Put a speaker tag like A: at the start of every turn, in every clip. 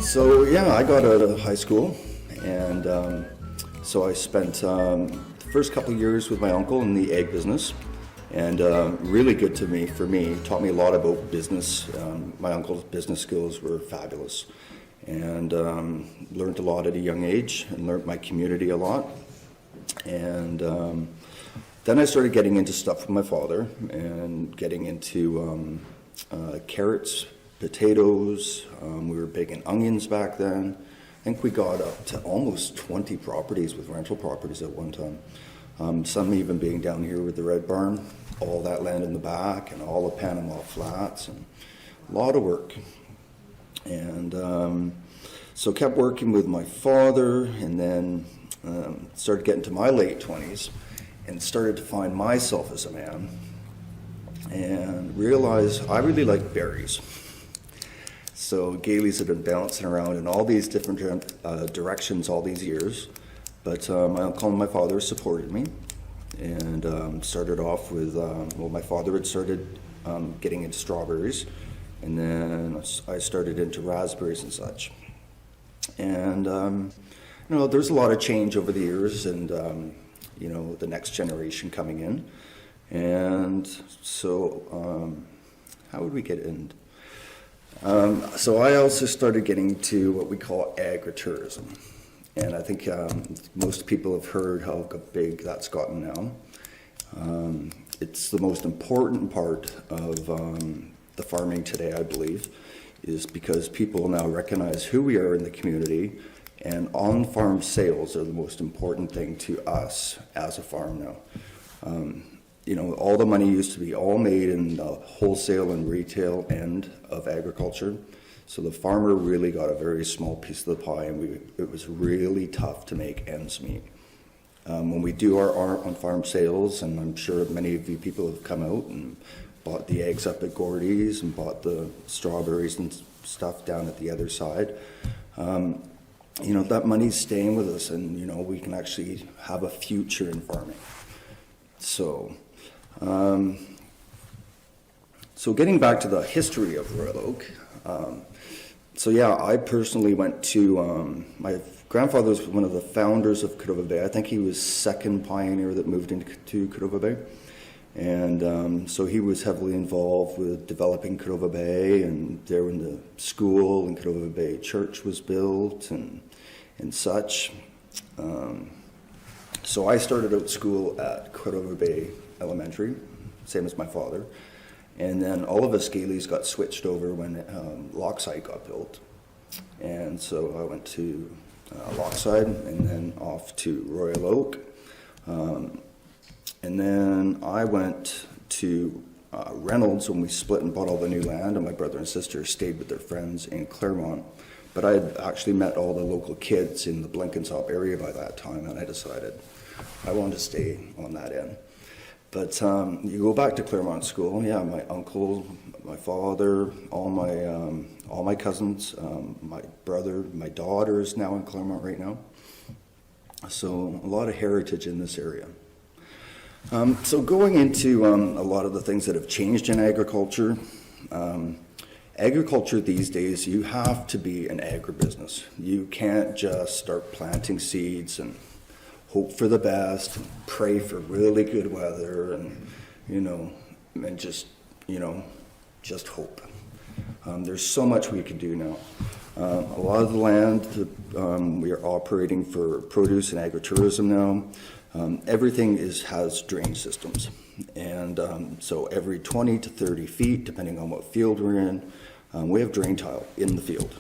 A: So yeah, I got out of high school, and so I spent the first couple of years with my uncle in the egg business, and really good for me, taught me a lot about business. My uncle's business skills were fabulous, and learned a lot at a young age, and learned my community a lot. And then I started getting into stuff with my father, and getting into carrots, potatoes. We were big in onions back then. I think we got up to almost 20 properties with rental properties at one time. Some even being down here with the Red Barn, all that land in the back, and all the Panama Flats, and a lot of work. And so kept working with my father, and then started getting to my late 20s, and started to find myself as a man, and realized I really like berries. So Galey's had been bouncing around in all these different directions all these years, but my uncle and my father supported me, and started off with, my father had started getting into strawberries, and then I started into raspberries and such. And, there's a lot of change over the years, and, the next generation coming in. And so, how would we get in? So I also started getting to what we call agritourism. And I think most people have heard how big that's gotten now. It's the most important part of the farming today, I believe, is because people now recognize who we are in the community, and on-farm sales are the most important thing to us as a farm now. All the money used to be all made in the wholesale and retail end of agriculture. So the farmer really got a very small piece of the pie, and it was really tough to make ends meet. When we do our on-farm sales, and I'm sure many of you people have come out and bought the eggs up at Gordy's and bought the strawberries and stuff down at the other side, that money's staying with us, and, we can actually have a future in farming. So getting back to the history of Royal Oak, I personally went to, my grandfather was one of the founders of Cordova Bay. I think he was second pioneer that moved into Cordova Bay. And so he was heavily involved with developing Cordova Bay, and there when the school and Cordova Bay Church was built and such. So I started out school at Cordova Bay Elementary, same as my father. And then all of us Galeys got switched over when Lochside got built. And so I went to Lochside, and then off to Royal Oak. And then I went to Reynolds when we split and bought all the new land, and my brother and sister stayed with their friends in Claremont. But I had actually met all the local kids in the Blenkinsop area by that time, and I decided I wanted to stay on that end. But you go back to Claremont School, my uncle, my father, all my cousins, my brother, my daughter is now in Claremont right now. So a lot of heritage in this area. So going into a lot of the things that have changed in agriculture, agriculture these days, you have to be an agribusiness. You can't just start planting seeds and hope for the best and pray for really good weather and, and just hope. There's so much we can do now. A lot of the land, we are operating for produce and agritourism now. Everything has drain systems. And so every 20 to 30 feet, depending on what field we're in, we have drain tile in the field.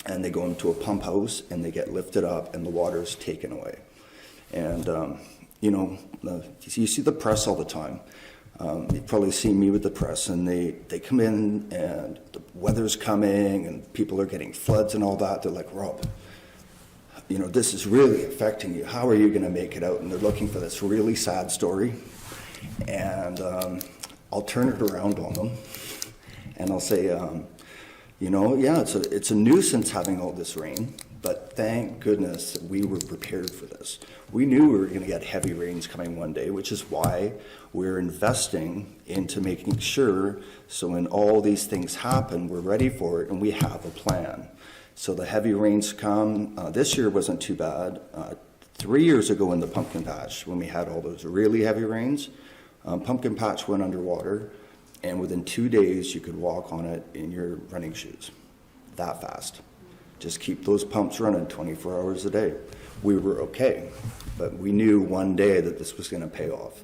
A: And they go into a pump house, and they get lifted up, and the water's taken away. And, you see the press all the time. You've probably seen me with the press, and they come in, and the weather's coming, and people are getting floods and all that. They're like, Rob, this is really affecting you. How are you going to make it out? And they're looking for this really sad story. And I'll turn it around on them, and I'll say, it's a nuisance having all this rain, but thank goodness that we were prepared for this. We knew we were going to get heavy rains coming one day, which is why we're investing into making sure so when all these things happen, we're ready for it and we have a plan. So the heavy rains come. This year wasn't too bad. 3 years ago in the pumpkin patch, when we had all those really heavy rains, pumpkin patch went underwater, and within 2 days you could walk on it in your running shoes. That fast. Just keep those pumps running 24 hours a day. We were okay, but we knew one day that this was going to pay off.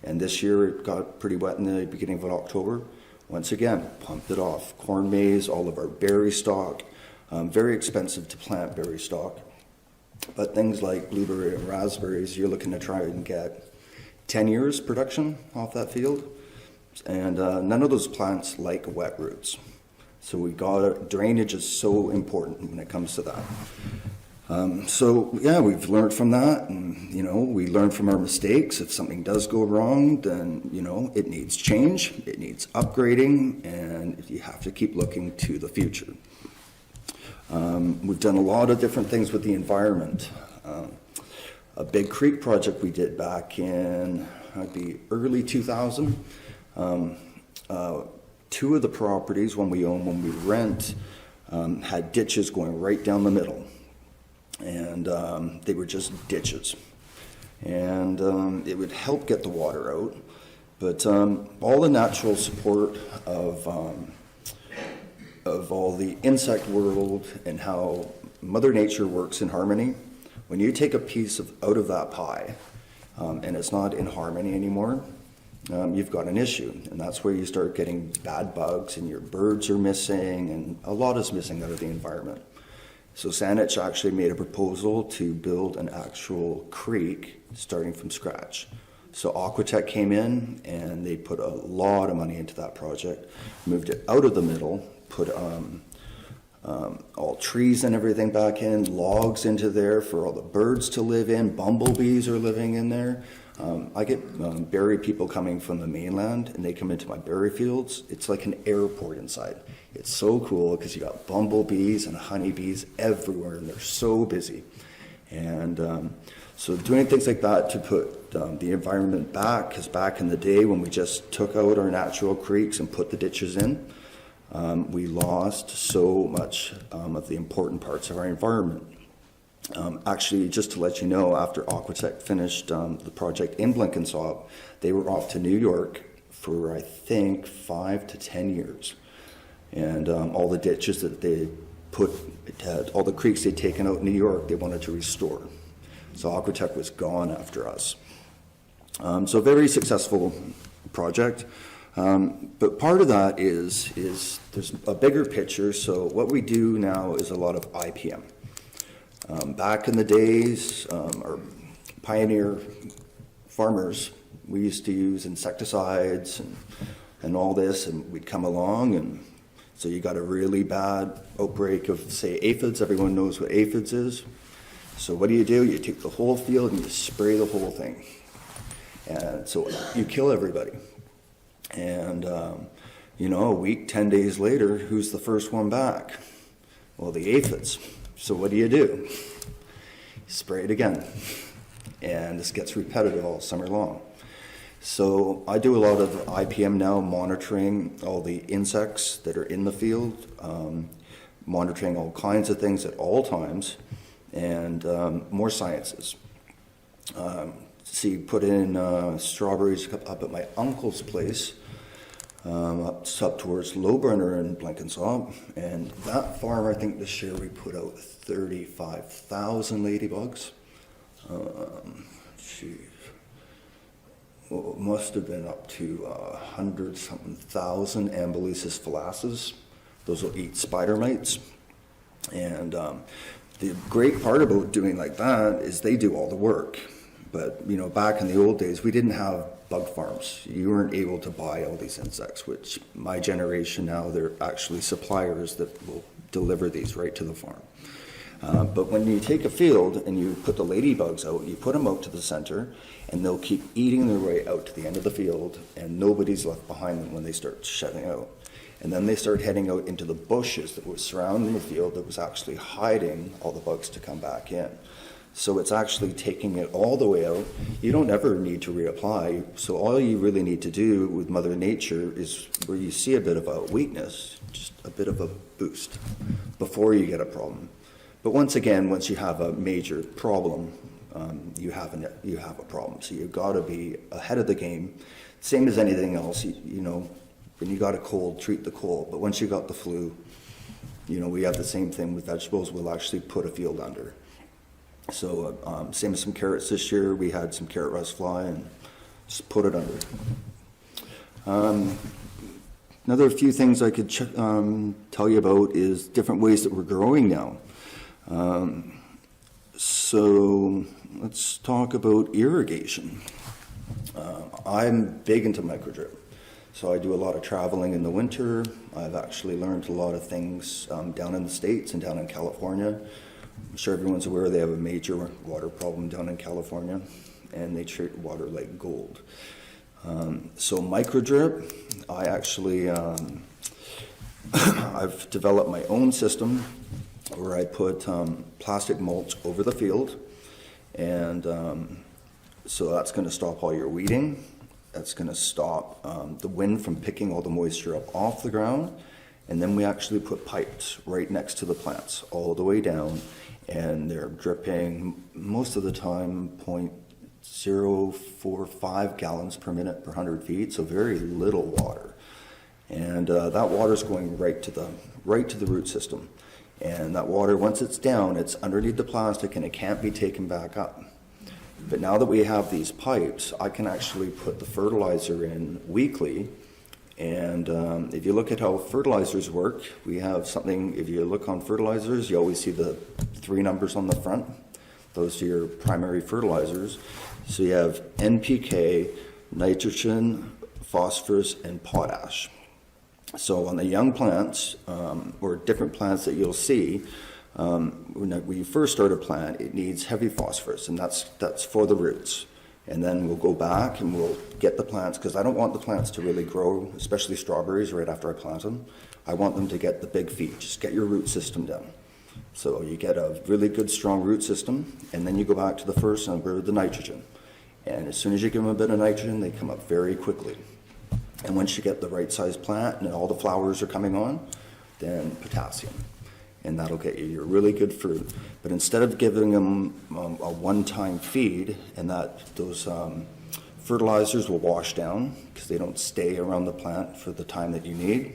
A: And this year it got pretty wet in the beginning of October. Once again, pumped it off. Corn maze, all of our berry stock, very expensive to plant berry stock. But things like blueberry and raspberries, you're looking to try and get 10 years production off that field. And none of those plants like wet roots. So drainage is so important when it comes to that. So yeah, we've learned from that, and we learn from our mistakes. If something does go wrong, then it needs change, it needs upgrading, and you have to keep looking to the future. We've done a lot of different things with the environment. A big creek project we did back in the early 2000. Two of the properties, one we own, one we rent, had ditches going right down the middle. And they were just ditches. And it would help get the water out. But all the natural support of all the insect world and how Mother Nature works in harmony, when you take a piece out of that pie and it's not in harmony anymore, you've got an issue. And that's where you start getting bad bugs, and your birds are missing, and a lot is missing out of the environment. So Saanich actually made a proposal to build an actual creek starting from scratch. So Aquatech came in and they put a lot of money into that project, moved it out of the middle, put all trees and everything back in, logs into there for all the birds to live in, bumblebees are living in there. I get berry people coming from the mainland, and they come into my berry fields. It's like an airport inside. It's so cool because you got bumblebees and honeybees everywhere, and they're so busy. And so doing things like that to put the environment back, because back in the day when we just took out our natural creeks and put the ditches in, we lost so much of the important parts of our environment. Actually, just to let you know, after Aquatech finished the project in Blenkinsop, they were off to New York for, I think, 5 to 10 years. And all the ditches that they all the creeks they'd taken out in New York, they wanted to restore. So Aquatech was gone after us. So very successful project. But part of that is there's a bigger picture. So what we do now is a lot of IPM. Back in the days, our pioneer farmers, we used to use insecticides and all this, and we'd come along, and so you got a really bad outbreak of, say, aphids. Everyone knows what aphids is. So what do? You take the whole field and you spray the whole thing. And so you kill everybody. And, a week, 10 days later, who's the first one back? Well, the aphids. So what do? You spray it again. And this gets repetitive all summer long. So I do a lot of IPM now, monitoring all the insects that are in the field, monitoring all kinds of things at all times, and more sciences. Put in strawberries up at my uncle's place, up towards Lowbrenner in Blenkinsop, and that farm, I think this year we put out 35,000 ladybugs. It must have been up to 100-something thousand Ambulosis phalacis. Those will eat spider mites. And the great part about doing like that is they do all the work. But, back in the old days, we didn't have bug farms. You weren't able to buy all these insects, which my generation now, they're actually suppliers that will deliver these right to the farm. But when you take a field and you put the ladybugs out, you put them out to the center, and they'll keep eating their way out to the end of the field, and nobody's left behind them when they start shedding out. And then they start heading out into the bushes that was surrounding the field that was actually hiding all the bugs to come back in. So it's actually taking it all the way out. You don't ever need to reapply. So all you really need to do with Mother Nature is where you see a bit of a weakness, just a bit of a boost before you get a problem. But once you have a major problem, you have a problem. So you've got to be ahead of the game. Same as anything else, you know, when you got a cold, treat the cold. But once you got the flu, you know, we have the same thing with vegetables. We'll actually put a field under. So same as some carrots this year, we had some carrot rust fly and just put it under. Another few things I could tell you about is different ways that we're growing now. So let's talk about irrigation. I'm big into microdrip. So I do a lot of traveling in the winter. I've actually learned a lot of things down in the States and down in California. I'm sure everyone's aware they have a major water problem down in California, and they treat water like gold. So microdrip, I actually, I've developed my own system where I put plastic mulch over the field, and so that's going to stop all your weeding. That's going to stop the wind from picking all the moisture up off the ground. And then we actually put pipes right next to the plants all the way down, and they're dripping most of the time 0.045 gallons per minute per 100 feet, so very little water. And that water is going right to the root system. And that water, once it's down, it's underneath the plastic and it can't be taken back up. But now that we have these pipes, I can actually put the fertilizer in weekly. And if you look at how fertilizers work, we have something, if you look on fertilizers, you always see the 3 numbers on the front. Those are your primary fertilizers. So you have NPK, nitrogen, phosphorus, and potash. So on the young plants, or different plants that you'll see, when you first start a plant, it needs heavy phosphorus, and that's for the roots. And then we'll go back and we'll get the plants, because I don't want the plants to really grow, especially strawberries, right after I plant them. I want them to get the big feet, just get your root system down. So you get a really good strong root system, and then you go back to the first number, the nitrogen. And as soon as you give them a bit of nitrogen, they come up very quickly. And once you get the right size plant and all the flowers are coming on, then potassium. And that'll get you your really good fruit. But instead of giving them a one-time feed, and those fertilizers will wash down because they don't stay around the plant for the time that you need,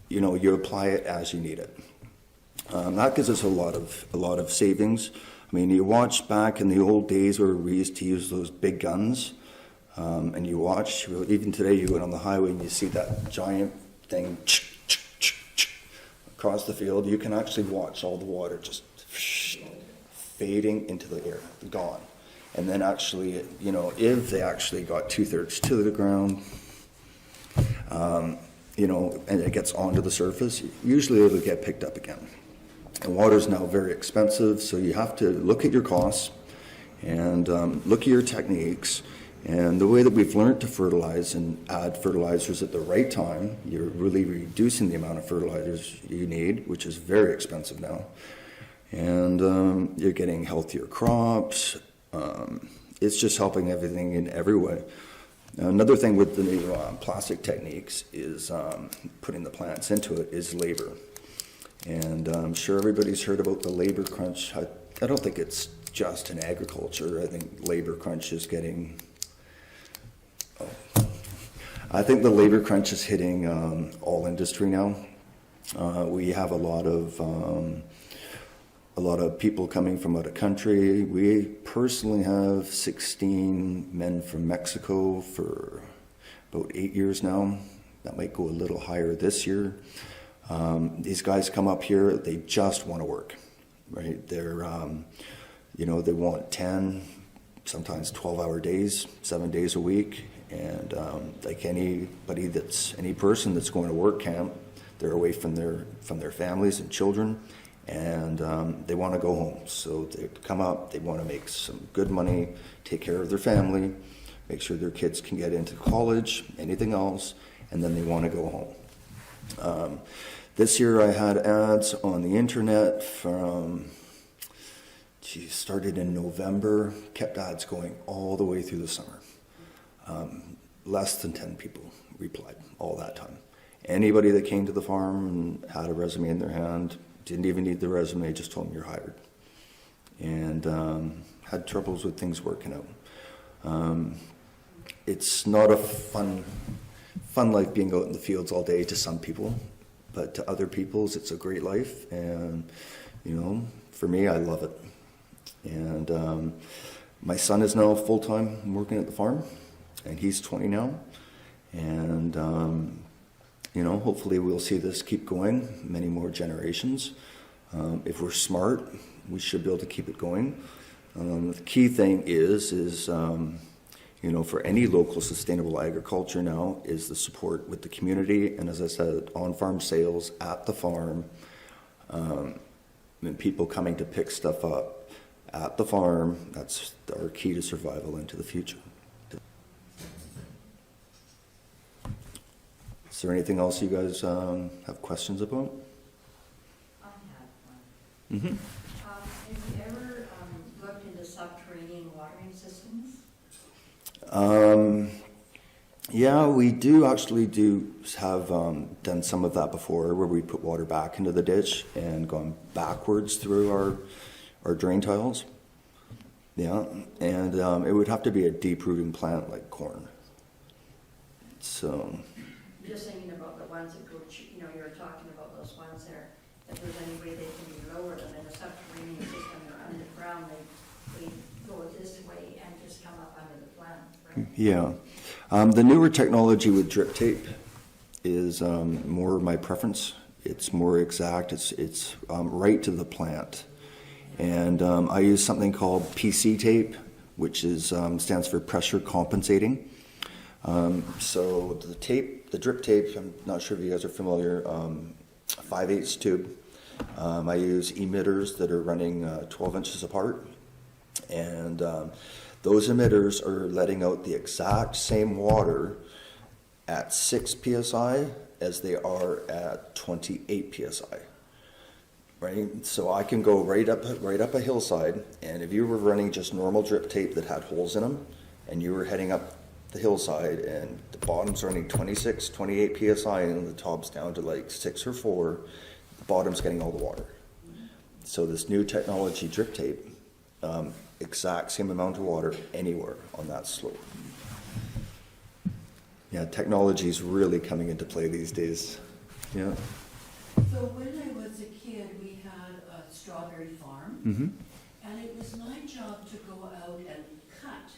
A: you apply it as you need it. That gives us a lot of savings. I mean, you watch back in the old days where we used to use those big guns, and you watch, even today you go on the highway and you see that giant thing across the field. You can actually watch all the water just fading into the air, gone. And then actually, if they actually got 2/3 to the ground, and it gets onto the surface, usually it'll get picked up again. And water is now very expensive, so you have to look at your costs and look at your techniques. And the way that we've learned to fertilize and add fertilizers at the right time, you're really reducing the amount of fertilizers you need, which is very expensive now. And you're getting healthier crops. It's just helping everything in every way. Another thing with the new plastic techniques is putting the plants into it is labor. And I'm sure everybody's heard about the labor crunch. I don't think it's just in agriculture. I think labor crunch is I think the labor crunch is hitting all industry now. We have a lot of people coming from out of country. We personally have 16 men from Mexico for about 8 years now. That might go a little higher this year. These guys come up here, they just want to work, right? They're, they want 10, sometimes 12-hour days, 7 days a week. And like any person that's going to work camp, they're away from their families and children, and they want to go home. So they come up, they want to make some good money, take care of their family, make sure their kids can get into college, anything else, and then they want to go home. This year I had ads on the internet started in November, kept ads going all the way through the summer. Less than 10 people replied all that time. Anybody that came to the farm and had a resume in their hand, didn't even need the resume, just told them you're hired. And had troubles with things working out. It's not a fun life being out in the fields all day to some people, but to other people's it's a great life. And, you know, for me, I love it. And my son is now full-time working at the farm, and he's 20 now. And, you know, hopefully we'll see this keep going many more generations. If we're smart, we should be able to keep it going. The key thing is you know, for any local sustainable agriculture now is the support with the community, and as I said, on-farm sales at the farm, and people coming to pick stuff up at the farm. That's our key to survival into the future. Is there anything else you guys have questions about?
B: I have one.
A: Mm-hmm.
B: Have you ever looked into subterranean watering systems?
A: Yeah, we do actually have done some of that before, where we put water back into the ditch and gone backwards through our drain tiles. Yeah, and it would have to be a deep rooting plant like corn. So.
B: Just thinking about the ones that go, you know, you were talking about those ones there. If there's any way they can be lowered, and in a subterranean system or underground, they go this way and just come up under the plant, right?
A: Yeah. The newer technology with drip tape is more my preference. It's more exact. It's right to the plant. And I use something called PC tape, which is stands for pressure compensating. So the drip tape, I'm not sure if you guys are familiar, 5/8 tube. I use emitters that are running 12 inches apart. And those emitters are letting out the exact same water at 6 psi as they are at 28 psi. Right? So I can go right up a hillside, and if you were running just normal drip tape that had holes in them, and you were heading up the hillside and the bottom's running 26, 28 psi and the top's down to like 6 or 4, the bottom's getting all the water. So this new technology drip tape, exact same amount of water anywhere on that slope. Yeah, technology is really coming into play these days. Yeah.
C: So when I was a kid, we had a strawberry farm,
A: Mm-hmm.
C: and it was my job to go out and cut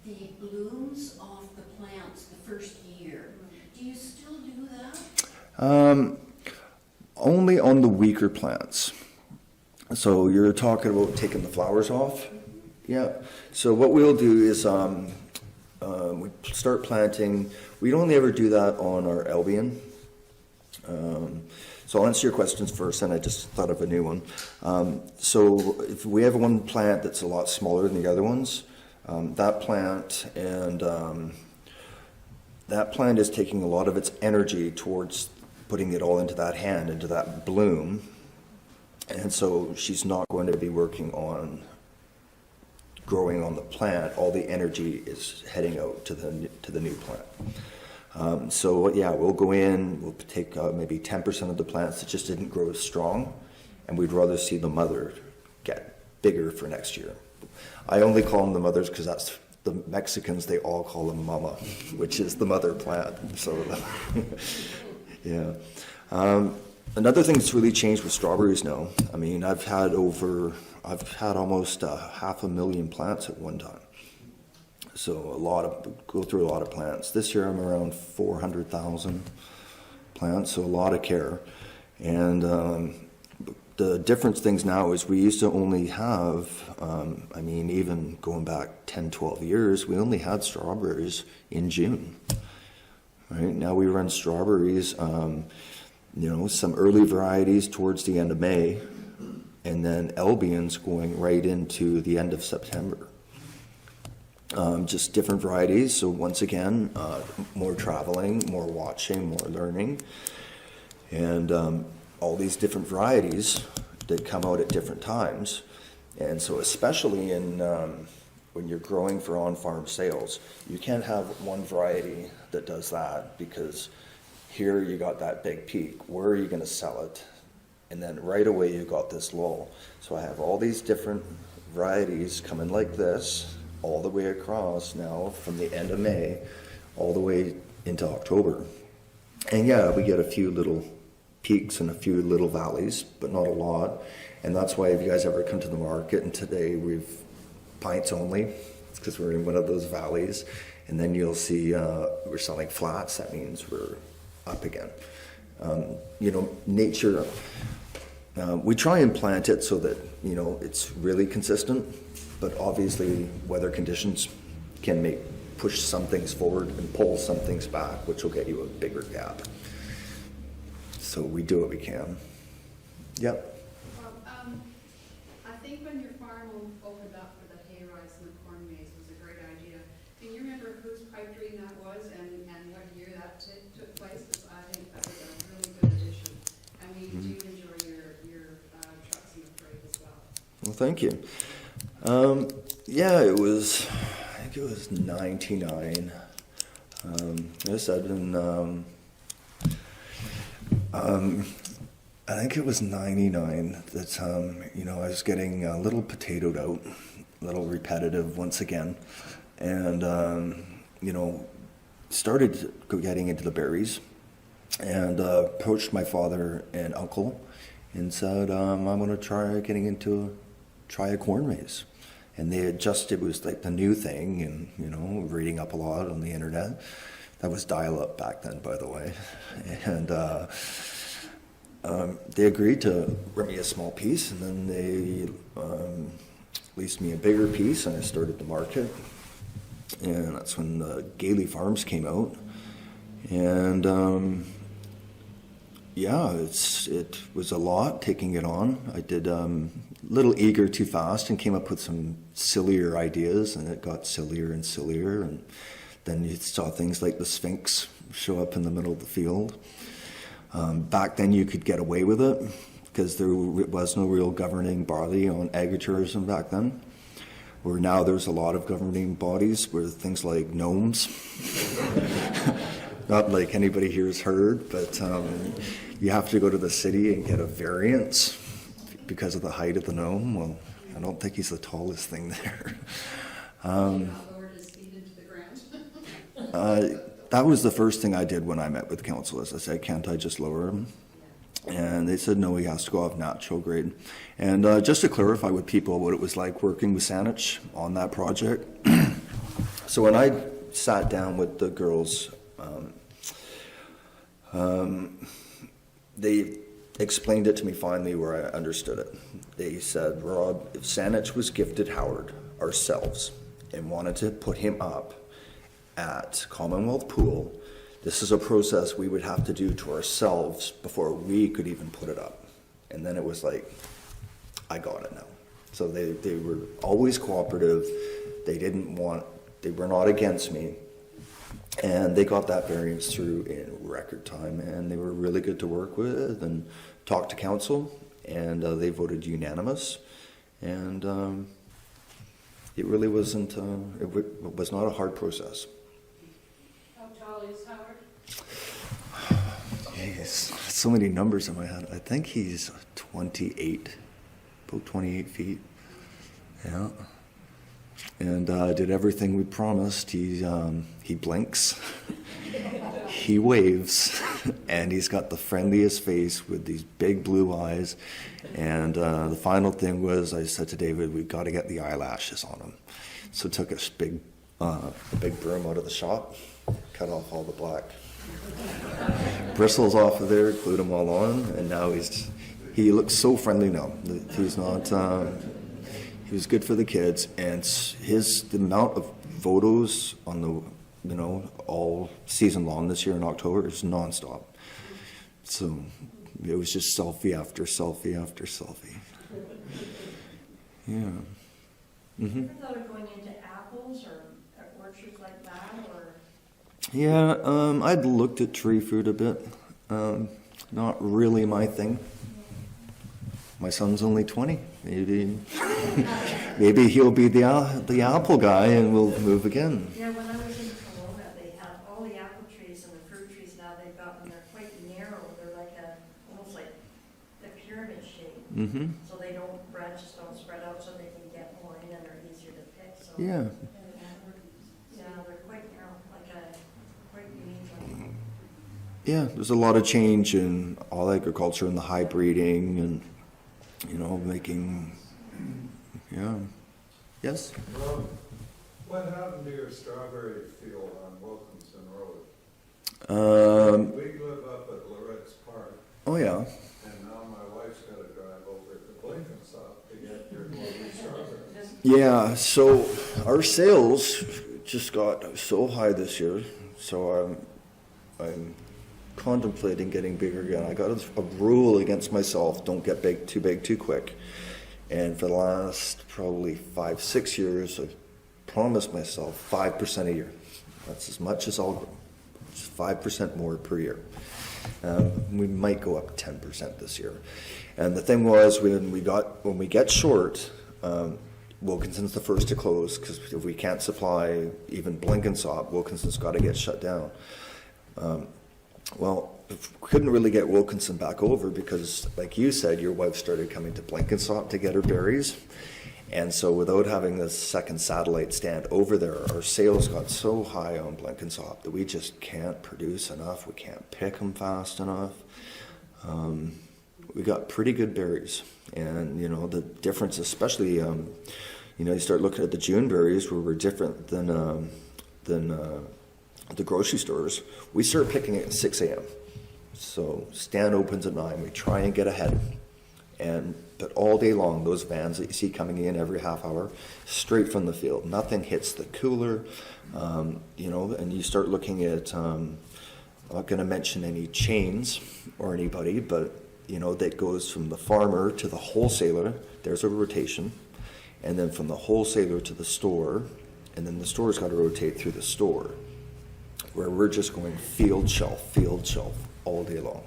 C: the blooms off the plants the first year. Do you still do that?
A: Only on the weaker plants. So you're talking about taking the flowers off? Yeah. So what we'll do is we start planting. We'd only ever do that on our Albion. So I'll answer your questions first, and I just thought of a new one. So if we have one plant that's a lot smaller than the other ones, that plant is taking a lot of its energy towards putting it all into that hand, into that bloom, and so she's not going to be working on growing on the plant. All the energy is heading out to the new plant. So yeah, we'll go in, we'll take maybe 10% of the plants that just didn't grow as strong, and we'd rather see the mother get bigger for next year. I only call them the mothers because that's the Mexicans, they all call them mama, which is the mother plant. So yeah. Another thing that's really changed with strawberries now, I mean, I've had almost 500,000 plants at one time. So go through a lot of plants. This year I'm around 400,000 plants, so a lot of care. And the difference things now is we used to only have, even going back 10, 12 years, we only had strawberries in June. Right now we run strawberries, some early varieties towards the end of May, and then Albions going right into the end of September. Just different varieties. So once again, more traveling, more watching, more learning, and all these different varieties that come out at different times. And so especially when you're growing for on-farm sales, you can't have one variety that does that, because Here you got that big peak. Where are you going to sell it? And then right away you got this lull. So I have all these different varieties coming like this all the way across now from the end of May all the way into October. And yeah, we get a few little peaks and a few little valleys, but not a lot. And that's why if you guys ever come to the market, and today we've pints only, because we're in one of those valleys, and then you'll see we're selling flats. That means we're up again. Nature, we try and plant it so that, it's really consistent, but obviously weather conditions can push some things forward and pull some things back, which will get you a bigger gap. So we do what we can. Yep.
D: I think when your farm opened up for the hay rice and the corn maze was a great idea. Can you remember whose pipe dream that was and what year that took place? Because I think that was a really good addition. And we do enjoy your trucks in the parade as well.
A: Well, thank you. Yeah, I think it was 99. As I said, and I think it was 99 that, I was getting a little potatoed out, a little repetitive once again, and, started getting into the berries, and approached my father and uncle and said, I'm going to try a corn maze. And it was like the new thing, and, reading up a lot on the internet. That was dial-up back then, by the way. And they agreed to rent me a small piece, and then they leased me a bigger piece, and I started the market. And that's when the Galey Farms came out. And it was a lot taking it on. I did little eager too fast and came up with some sillier ideas, and it got sillier and sillier. And then you saw things like the Sphinx show up in the middle of the field. Back then you could get away with it because there was no real governing body on agritourism back then. Where now there's a lot of governing bodies where things like gnomes, not like anybody here has heard, but you have to go to the city and get a variance because of the height of the gnome. Well, I don't think he's the tallest thing there.
D: Lowered his feet into the ground.
A: That was the first thing I did when I met with council. Is I said, can't I just lower him? And they said, no, he has to go off natural grade. And just to clarify with people what it was like working with Saanich on that project. So when I sat down with the girls, they explained it to me finally where I understood it. They said, Rob, if Saanich was gifted Howard ourselves and wanted to put him up at Commonwealth Pool, this is a process we would have to do to ourselves before we could even put it up. And then it was like, I got it now. So they were always cooperative. They were not against me. And they got that variance through in record time, and they were really good to work with and talk to council, and they voted unanimous. And it really wasn't, it was not a hard process.
D: How tall is Howard?
A: Jeez, so many numbers in my head. I think he's 28, about 28 feet. Yeah. And did everything we promised. He blinks, he waves, and he's got the friendliest face with these big blue eyes. And the final thing was, I said to David, we've got to get the eyelashes on him. So took a big broom out of the shop, cut off all the black bristles off of there, glued them all on, and now he looks so friendly now. He's not. He was good for the kids, and the amount of photos on the, all season long this year in October is nonstop. So it was just selfie after selfie after selfie. Yeah. Mm-hmm.
B: Ever thought of going into apples or orchards like that, or?
A: Yeah, I'd looked at tree fruit a bit. Not really my thing. My son's only 20. Maybe he'll be the apple guy, and we'll move again.
B: Yeah, when I was in Kelowna, they have all the apple trees and the fruit trees now. They've gotten their
A: Mm-hmm.
B: So they don't, branches don't spread out, so they can get more in and they're easier to pick, so.
A: Yeah.
B: Yeah, they're quite, like a, quite unique.
A: Yeah, there's a lot of change in all agriculture and the high breeding and, making, yeah. Yes?
E: Rob, what happened to your strawberry field on Wilkinson Road? We live up at Loret's Park,
A: Oh, yeah.
E: and now my wife's got to drive over to Blenkinsop to get your lovely strawberries.
A: Yeah, so our sales just got so high this year, so I'm contemplating getting bigger again. I got a rule against myself: don't get too big too quick. And for the last probably 5-6 years, I've promised myself 5% a year. That's as much as I'll grow. Just 5% more per year. We might go up 10% this year. And the thing was, when we get short, Wilkinson's the first to close, because if we can't supply even Blenkinsop, Wilkinson's got to get shut down. Well, we couldn't really get Wilkinson back over because, like you said, your wife started coming to Blenkinsop to get her berries. And so without having the second satellite stand over there, our sales got so high on Blenkinsop that we just can't produce enough. We can't pick them fast enough. We got pretty good berries. And, the difference, especially, you start looking at the June berries, where we're different than the grocery stores. We start picking at 6 a.m. So stand opens at 9. We try and get ahead. But all day long, those vans that you see coming in every half hour, straight from the field. Nothing hits the cooler, and you start looking at, I'm not going to mention any chains or anybody, but, that goes from the farmer to the wholesaler. There's a rotation. And then from the wholesaler to the store, and then the store's got to rotate through the store, where we're just going field shelf all day long.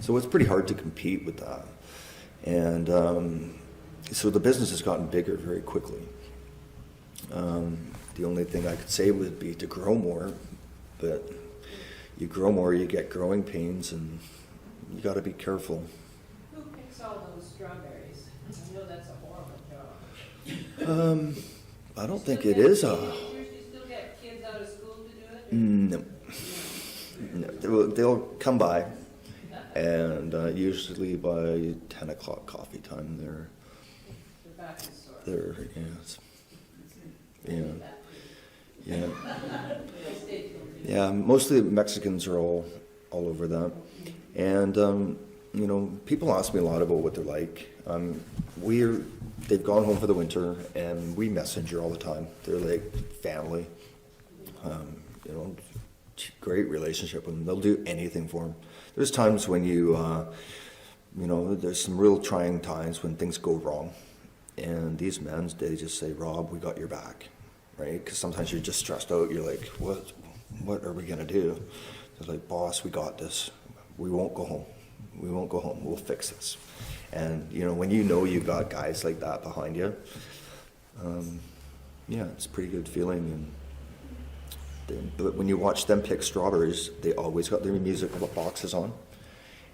A: So it's pretty hard to compete with that. And so the business has gotten bigger very quickly. The only thing I could say would be to grow more, but you grow more, you get growing pains, and you got to be careful.
F: Who picks all those strawberries? I know that's a horrible job.
A: I don't think it is a...
F: You still get kids out of school to do it?
A: No. They'll come by, and usually by 10 o'clock coffee time,
F: They're back in store.
A: Yeah.
F: They stay till the-
A: Yeah, mostly Mexicans are all over that. And, people ask me a lot about what they're like. They've gone home for the winter, and we messenger all the time. They're like family. Great relationship with them. They'll do anything for them. There's times when there's some real trying times when things go wrong. And these men, they just say, Rob, we got your back, right? Because sometimes you're just stressed out. You're like, what are we going to do? They're like, boss, we got this. We won't go home. We'll fix this. And, when you've got guys like that behind you, it's a pretty good feeling. But when you watch them pick strawberries, they always got their music boxes on,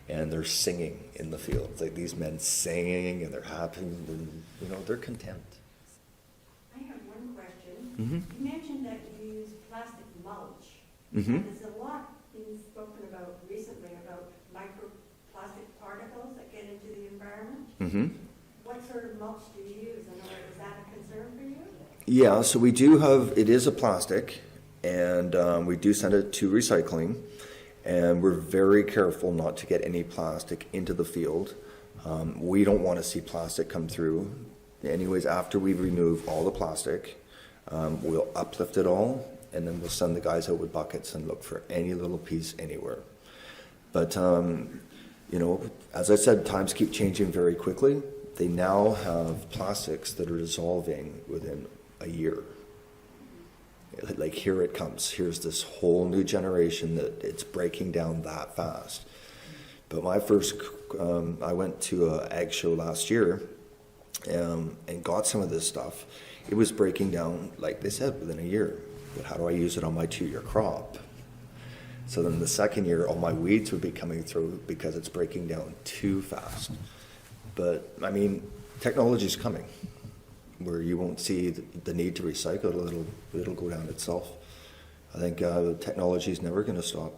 A: and they're singing in the field. It's like these men singing, and they're happy, and they're content.
G: I have one question.
A: Mm-hmm.
G: You mentioned that you use plastic mulch.
A: Mm-hmm.
G: And there's a lot being spoken about recently about microplastic particles that get into the environment.
A: Mm-hmm.
G: What sort of mulch do you use, and is that a concern for you?
A: Yeah, so we do have, it is a plastic, and we do send it to recycling, and we're very careful not to get any plastic into the field. We don't want to see plastic come through. Anyways, after we remove all the plastic, we'll uplift it all, and then we'll send the guys out with buckets and look for any little piece anywhere. But, as I said, times keep changing very quickly. They now have plastics that are dissolving within a year. Like, here it comes. Here's this whole new generation that it's breaking down that fast. But I went to an ag show last year and got some of this stuff. It was breaking down, like they said, within a year. But how do I use it on my 2-year crop? So then the second year, all my weeds would be coming through because it's breaking down too fast. But, I mean, technology's coming, where you won't see the need to recycle. It'll go down itself. I think technology is never going to stop.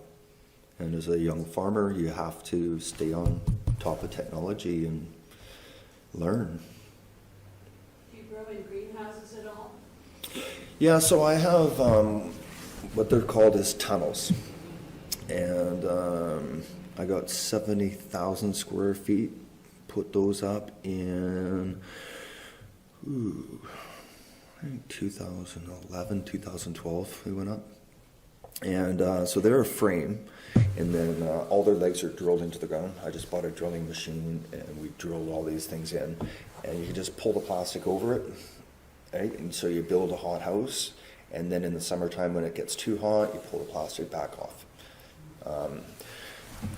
A: And as a young farmer, you have to stay on top of technology and learn.
F: Do you grow in greenhouses at all?
A: Yeah, so I have what they're called is tunnels. And I got 70,000 square feet, put those up in, I think 2011, 2012 we went up. And so they're a frame, and then all their legs are drilled into the ground. I just bought a drilling machine, and we drilled all these things in, and you can just pull the plastic over it, right? And so you build a hot house, and then in the summertime when it gets too hot, you pull the plastic back off.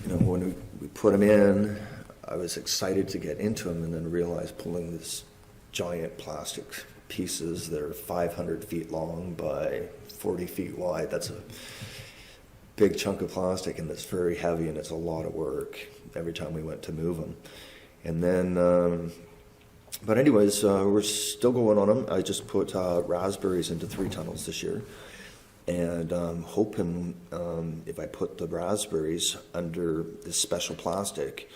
A: When we put them in, I was excited to get into them, and then realized pulling this giant plastic pieces that are 500 feet long by 40 feet wide. That's a big chunk of plastic, and it's very heavy, and it's a lot of work every time we went to move them. And then, but anyways, we're still going on them. I just put raspberries into 3 tunnels this year, and hoping if I put the raspberries under this special plastic,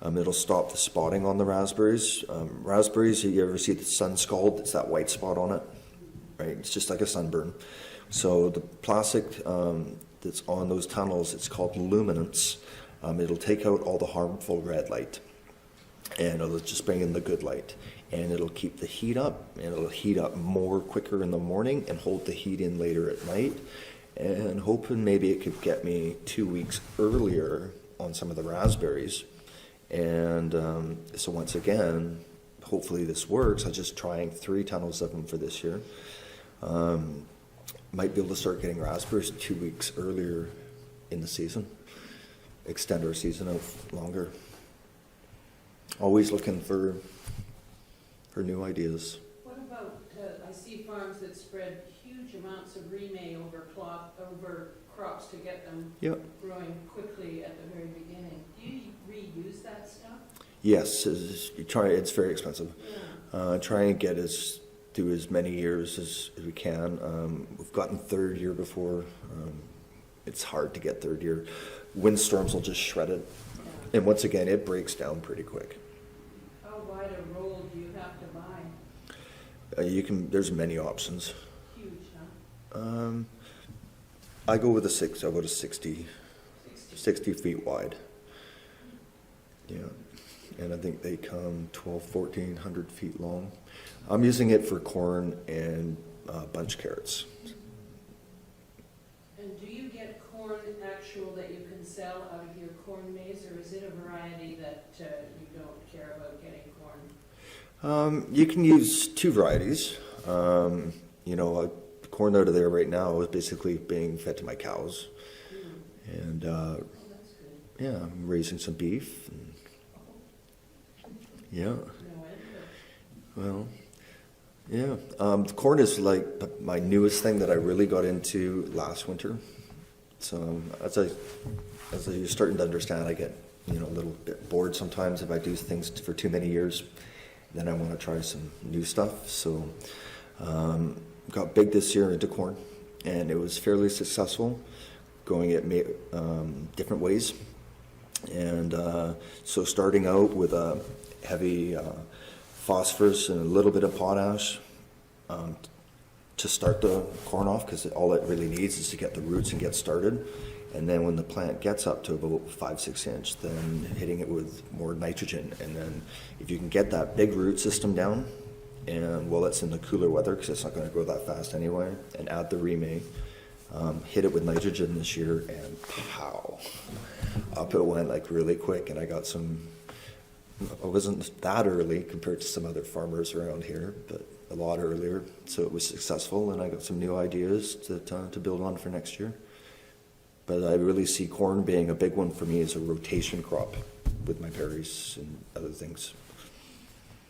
A: it'll stop the spotting on the raspberries. Raspberries, you ever see the sun scald? It's that white spot on it, right? It's just like a sunburn. So the plastic that's on those tunnels, it's called luminance. It'll take out all the harmful red light, and it'll just bring in the good light. And it'll keep the heat up, and it'll heat up more quicker in the morning and hold the heat in later at night. And hoping maybe it could get me 2 weeks earlier on some of the raspberries. And so once again, hopefully this works. I'm just trying 3 tunnels of them for this year. Might be able to start getting raspberries 2 weeks earlier in the season. Extend our season out longer. Always looking for new ideas.
F: What about, I see farms that spread huge amounts of remay over crops to get them
A: Yep.
F: growing quickly at the very beginning. Do you reuse that stuff?
A: Yes, it's very expensive.
F: Yeah.
A: Try and get through as many years as we can. We've gotten 3rd year before. It's hard to get 3rd year. Windstorms will just shred it.
F: Yeah.
A: And once again, it breaks down pretty quick.
F: How wide a roll do you have to buy?
A: There's many options.
F: Huge, huh?
A: I go with I go to 60 feet wide. Yeah. And I think they come 1,400 feet long. I'm using it for corn and bunch carrots.
F: And do you get corn actual that you can sell out of your corn maze, or is it a variety that you don't care about getting corn?
A: You can use 2 varieties. The corn out of there right now is basically being fed to my cows. And
F: Oh, that's good.
A: yeah, I'm raising some beef. And, yeah,
F: No end
A: well, yeah. Corn is like my newest thing that I really got into last winter. So as you're starting to understand, I get a little bit bored sometimes if I do things for too many years. Then I want to try some new stuff. So got big this year into corn, and it was fairly successful, going it different ways. And so starting out with a heavy phosphorus and a little bit of potash to start the corn off, because all it really needs is to get the roots and get started. And then when the plant gets up to about 5-6 inch, then hitting it with more nitrogen. And then if you can get that big root system down, and well, it's in the cooler weather because it's not going to grow that fast anyway, and add the remay, hit it with nitrogen this year, and pow, up it went like really quick. And I got I wasn't that early compared to some other farmers around here, but a lot earlier. So it was successful, and I got some new ideas to build on for next year. But I really see corn being a big one for me as a rotation crop with my berries and other things.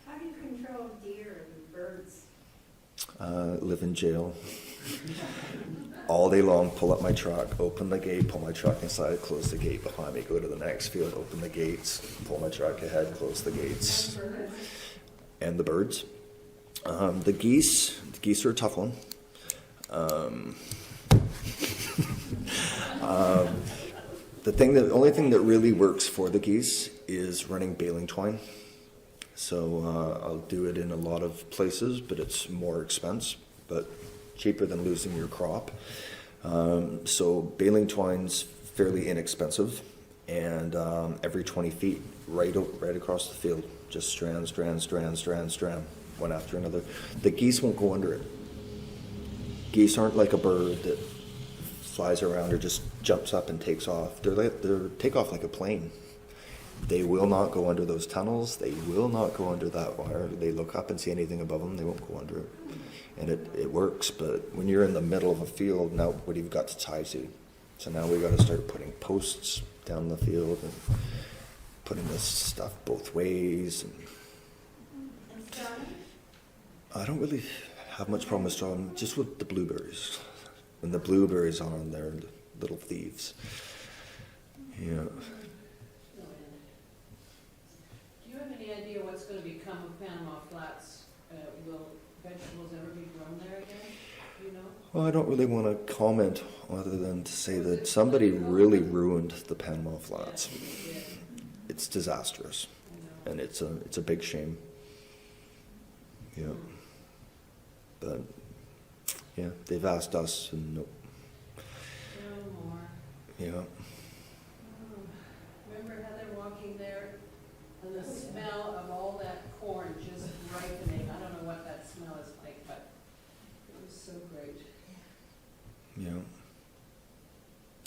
G: How do you control deer and birds?
A: Live in jail. all day long, pull up my truck, open the gate, pull my truck inside, close the gate behind me, go to the next field, open the gates, pull my truck ahead, close the gates. And the birds. The geese are a tough one. The only thing that really works for the geese is running baling twine. So I'll do it in a lot of places, but it's more expense, but cheaper than losing your crop. So baling twine's fairly inexpensive, and every 20 feet, right across the field, just strand, one after another. The geese won't go under it. Geese aren't like a bird that flies around or just jumps up and takes off. They take off like a plane. They will not go under those tunnels. They will not go under that wire. They look up and see anything above them, they won't go under it. And it works, but when you're in the middle of a field, now what have you got to tie to? So now we got to start putting posts down the field and putting this stuff both ways. And I don't really have much problem with straw, just with the blueberries. When the blueberries are on there, the little thieves. Yeah.
F: Do you have any idea what's going to become of Panama Flats? Will vegetables ever be grown there again? Do you know?
A: Well, I don't really want to comment other than to say that somebody really ruined the Panama Flats.
F: Yeah.
A: It's disastrous,
F: I know.
A: and it's a big shame. Yeah. But yeah, they've asked us, and nope.
F: No more.
A: Yeah.
F: Oh, remember Heather walking there and the smell of all that corn just ripening? I don't know what that smell is like, but it was so great.
A: Yeah.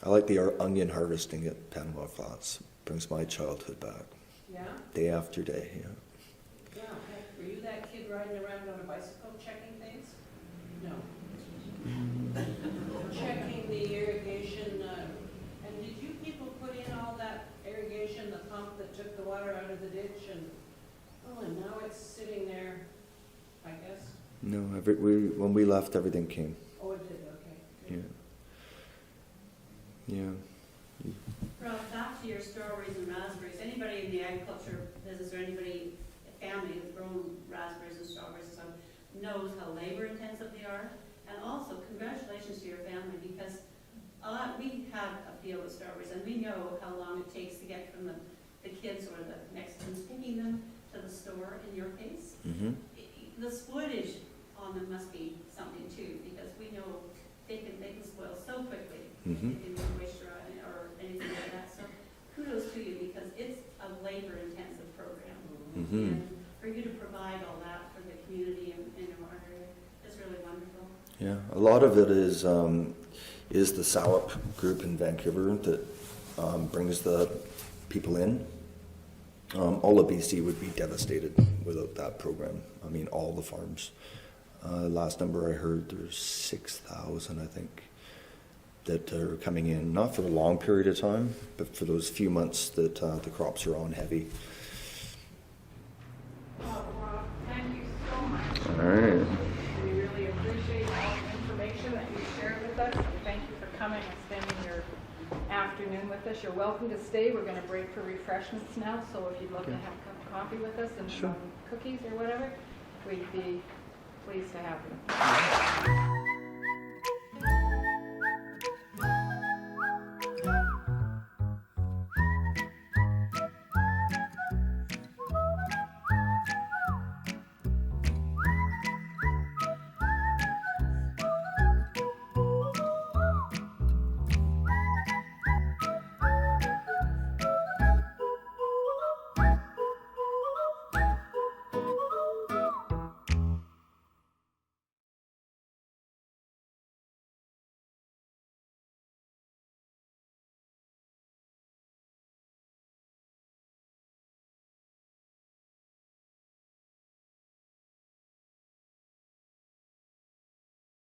A: I like the onion harvesting at Panama Flats. Brings my childhood back,
F: Yeah?
A: day after day. Yeah.
F: Yeah. Heck, were you that kid riding around on a bicycle checking things? No. Checking the irrigation, and did you people put in all that irrigation, the pump that took the water out of the ditch, and now it's sitting there, I guess?
A: No, when we left, everything came.
F: Oh, it did, okay.
A: Yeah.
F: Good.
A: Yeah.
H: Ralph, back to your strawberries and raspberries, anybody in the agriculture business or anybody, family who's grown raspberries and strawberries and stuff, knows how labor intensive they are. And also, congratulations to your family, because we had a field of strawberries, and we know how long it takes to get from the kids or the Mexicans picking them to the store in your case.
A: Mm-hmm.
H: The spoilage on them must be something too, because we know they can spoil so quickly.
A: Mm-hmm.
H: In moisture or anything like that. So kudos to you, because it's a labor-intensive program.
A: Mm-hmm.
H: And for you to provide all that for the community in our area is really wonderful.
A: Yeah, a lot of it is the SAWAP group in Vancouver that brings the people in. All of BC would be devastated without that program. I mean, all the farms. Last number I heard, there's 6,000, I think, that are coming in, not for a long period of time, but for those few months that the crops are on heavy.
D: Well, Rob, thank you so much.
A: All right.
D: We really appreciate all the information that you shared with us. And thank you for coming and spending your afternoon with us. You're welcome to stay. We're going to break for refreshments now, so if you'd love to have a cup of coffee with us and some cookies or whatever, we'd be pleased to have you.